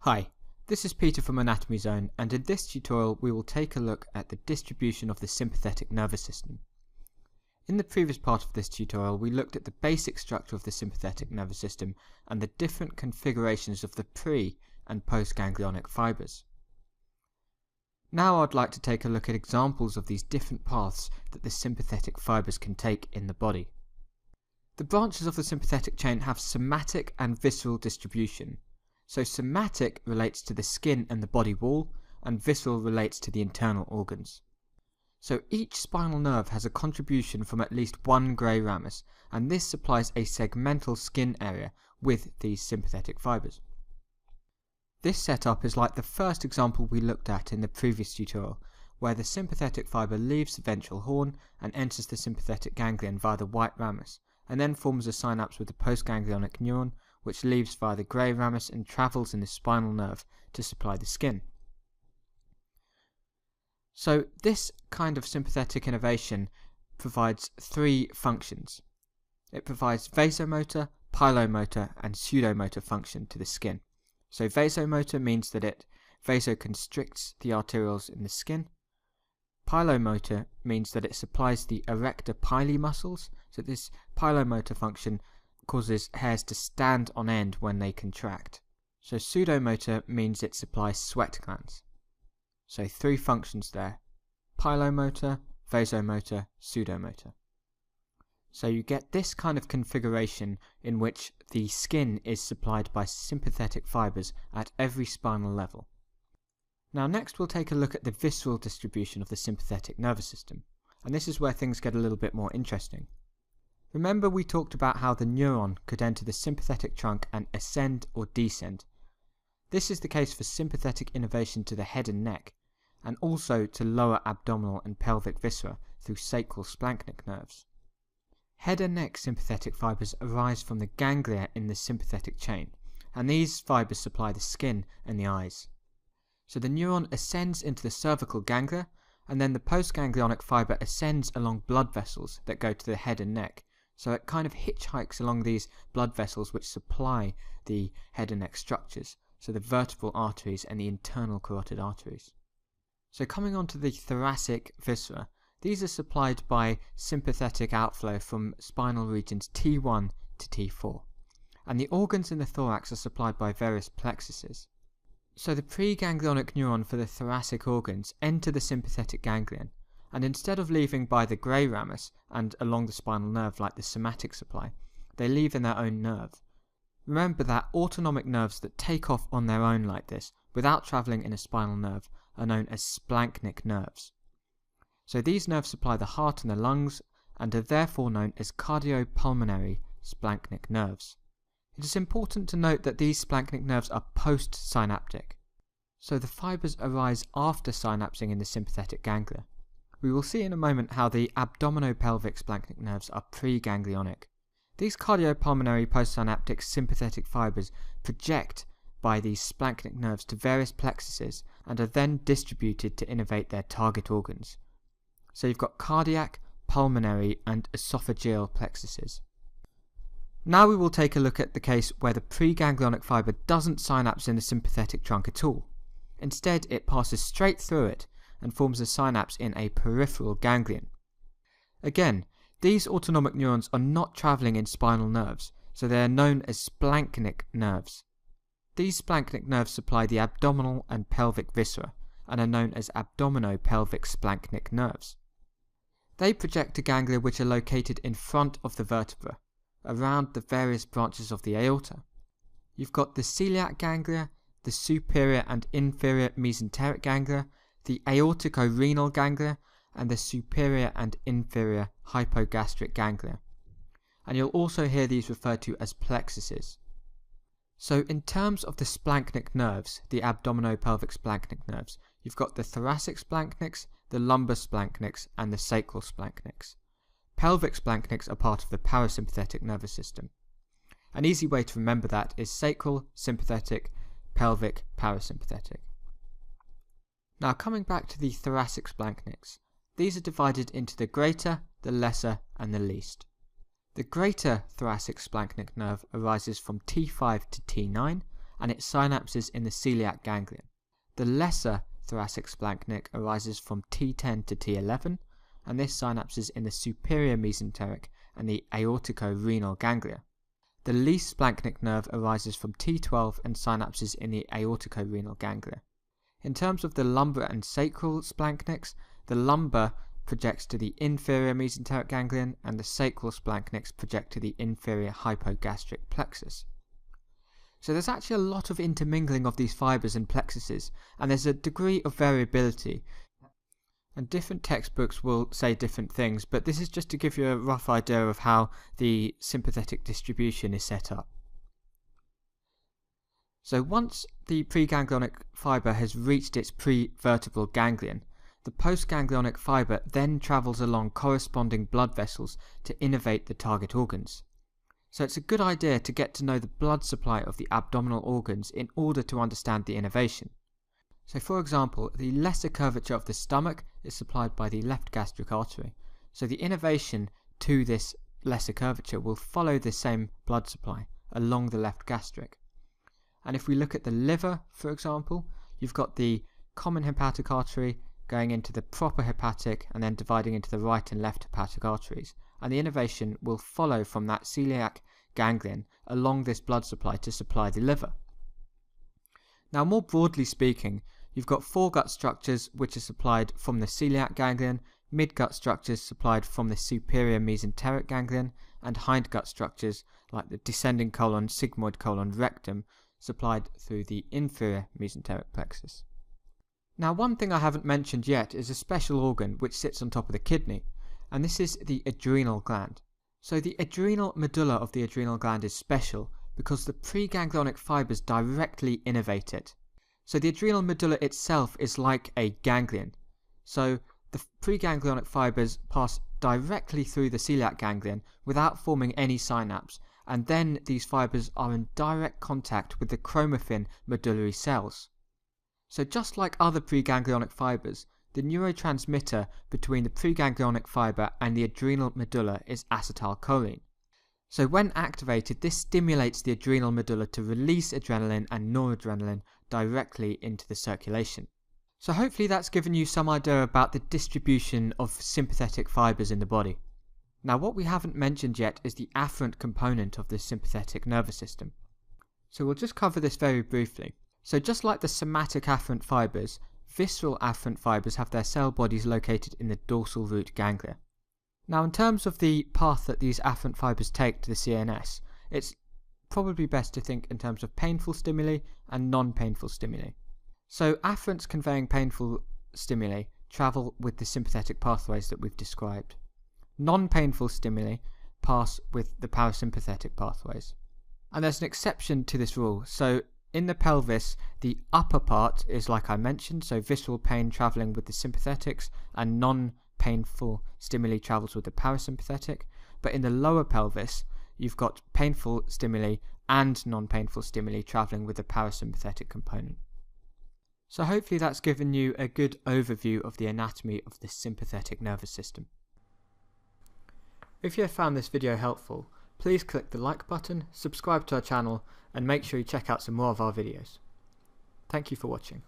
Hi, this is Peter from Anatomy Zone, and in this tutorial we will take a look at the distribution of the sympathetic nervous system. In the previous part of this tutorial we looked at the basic structure of the sympathetic nervous system and the different configurations of the pre- and post-ganglionic fibres. Now I'd like to take a look at examples of these different paths that the sympathetic fibres can take in the body. The branches of the sympathetic chain have somatic and visceral distribution. So somatic relates to the skin and the body wall, and visceral relates to the internal organs. So each spinal nerve has a contribution from at least one grey ramus, and this supplies a segmental skin area with these sympathetic fibres. This setup is like the first example we looked at in the previous tutorial, where the sympathetic fibre leaves the ventral horn and enters the sympathetic ganglion via the white ramus, and then forms a synapse with the postganglionic neuron, which leaves via the grey ramus and travels in the spinal nerve to supply the skin. So this kind of sympathetic innervation provides three functions. It provides vasomotor, pilomotor and pseudomotor function to the skin. So vasomotor means that it vasoconstricts the arterioles in the skin. Pilomotor means that it supplies the erector pili muscles, so this pilomotor function causes hairs to stand on end when they contract. So pseudomotor means it supplies sweat glands. So three functions there: pilomotor, vasomotor, pseudomotor. So you get this kind of configuration in which the skin is supplied by sympathetic fibres at every spinal level. Now next we'll take a look at the visceral distribution of the sympathetic nervous system, and this is where things get a little bit more interesting. Remember we talked about how the neuron could enter the sympathetic trunk and ascend or descend. This is the case for sympathetic innervation to the head and neck, and also to lower abdominal and pelvic viscera through sacral splanchnic nerves. Head and neck sympathetic fibres arise from the ganglia in the sympathetic chain, and these fibres supply the skin and the eyes. So the neuron ascends into the cervical ganglia, and then the postganglionic fibre ascends along blood vessels that go to the head and neck. So it kind of hitchhikes along these blood vessels which supply the head and neck structures, so the vertebral arteries and the internal carotid arteries. So coming on to the thoracic viscera, these are supplied by sympathetic outflow from spinal regions T1 to T4, and the organs in the thorax are supplied by various plexuses. So the preganglionic neuron for the thoracic organs enter the sympathetic ganglion, and instead of leaving by the grey ramus and along the spinal nerve like the somatic supply, they leave in their own nerve. Remember that autonomic nerves that take off on their own like this, without travelling in a spinal nerve, are known as splanchnic nerves. So these nerves supply the heart and the lungs, and are therefore known as cardiopulmonary splanchnic nerves. It is important to note that these splanchnic nerves are post-synaptic, so the fibres arise after synapsing in the sympathetic ganglia. We will see in a moment how the abdominopelvic splanchnic nerves are pre-ganglionic. These cardiopulmonary postsynaptic sympathetic fibres project by these splanchnic nerves to various plexuses and are then distributed to innervate their target organs. So you've got cardiac, pulmonary and esophageal plexuses. Now we will take a look at the case where the preganglionic fibre doesn't synapse in the sympathetic trunk at all. Instead it passes straight through it and forms a synapse in a peripheral ganglion. Again, these autonomic neurons are not travelling in spinal nerves, so they are known as splanchnic nerves. These splanchnic nerves supply the abdominal and pelvic viscera, and are known as abdominopelvic splanchnic nerves. They project to ganglia which are located in front of the vertebra, around the various branches of the aorta. You've got the celiac ganglia, the superior and inferior mesenteric ganglia, the aortico-renal ganglia, and the superior and inferior hypogastric ganglia. And you'll also hear these referred to as plexuses. So in terms of the splanchnic nerves, the abdominopelvic splanchnic nerves, you've got the thoracic splanchnics, the lumbar splanchnics, and the sacral splanchnics. Pelvic splanchnics are part of the parasympathetic nervous system. An easy way to remember that is sacral, sympathetic, pelvic, parasympathetic. Now coming back to the thoracic splanchnics, these are divided into the greater, the lesser, and the least. The greater thoracic splanchnic nerve arises from T5 to T9 and its synapses in the celiac ganglion. The lesser thoracic splanchnic arises from T10 to T11, and this synapses in the superior mesenteric and the aortico-renal ganglia. The least splanchnic nerve arises from T12 and synapses in the aortico-renal ganglia. In terms of the lumbar and sacral splanchnics, the lumbar projects to the inferior mesenteric ganglion and the sacral splanchnics project to the inferior hypogastric plexus. So there's actually a lot of intermingling of these fibres and plexuses, and there's a degree of variability. And different textbooks will say different things, but this is just to give you a rough idea of how the sympathetic distribution is set up. So once the preganglionic fibre has reached its prevertebral ganglion, the postganglionic fibre then travels along corresponding blood vessels to innervate the target organs. So it's a good idea to get to know the blood supply of the abdominal organs in order to understand the innervation. So for example, the lesser curvature of the stomach is supplied by the left gastric artery, so the innervation to this lesser curvature will follow the same blood supply along the left gastric. And if we look at the liver, for example, you've got the common hepatic artery going into the proper hepatic and then dividing into the right and left hepatic arteries, and the innervation will follow from that celiac ganglion along this blood supply to supply the liver. Now, more broadly speaking, you've got foregut structures which are supplied from the celiac ganglion, midgut structures supplied from the superior mesenteric ganglion, and hindgut structures like the descending colon, sigmoid colon, rectum supplied through the inferior mesenteric plexus. Now, one thing I haven't mentioned yet is a special organ which sits on top of the kidney, and this is the adrenal gland. So the adrenal medulla of the adrenal gland is special because the preganglionic fibres directly innervate it. So the adrenal medulla itself is like a ganglion. So the preganglionic fibres pass directly through the celiac ganglion without forming any synapse, and then these fibres are in direct contact with the chromaffin medullary cells. So just like other preganglionic fibres, the neurotransmitter between the preganglionic fibre and the adrenal medulla is acetylcholine. So when activated, this stimulates the adrenal medulla to release adrenaline and noradrenaline directly into the circulation. So hopefully that's given you some idea about the distribution of sympathetic fibres in the body. Now, what we haven't mentioned yet is the afferent component of the sympathetic nervous system. So we'll just cover this very briefly. So just like the somatic afferent fibres, visceral afferent fibres have their cell bodies located in the dorsal root ganglia. Now, in terms of the path that these afferent fibres take to the CNS, it's probably best to think in terms of painful stimuli and non-painful stimuli. So afferents conveying painful stimuli travel with the sympathetic pathways that we've described. Non-painful stimuli pass with the parasympathetic pathways. And there's an exception to this rule. So in the pelvis, the upper part is like I mentioned, so visceral pain travelling with the sympathetics and non-painful stimuli travels with the parasympathetic. But in the lower pelvis, you've got painful stimuli and non-painful stimuli travelling with the parasympathetic component. So hopefully that's given you a good overview of the anatomy of the sympathetic nervous system. If you have found this video helpful, please click the like button, subscribe to our channel, and make sure you check out some more of our videos. Thank you for watching.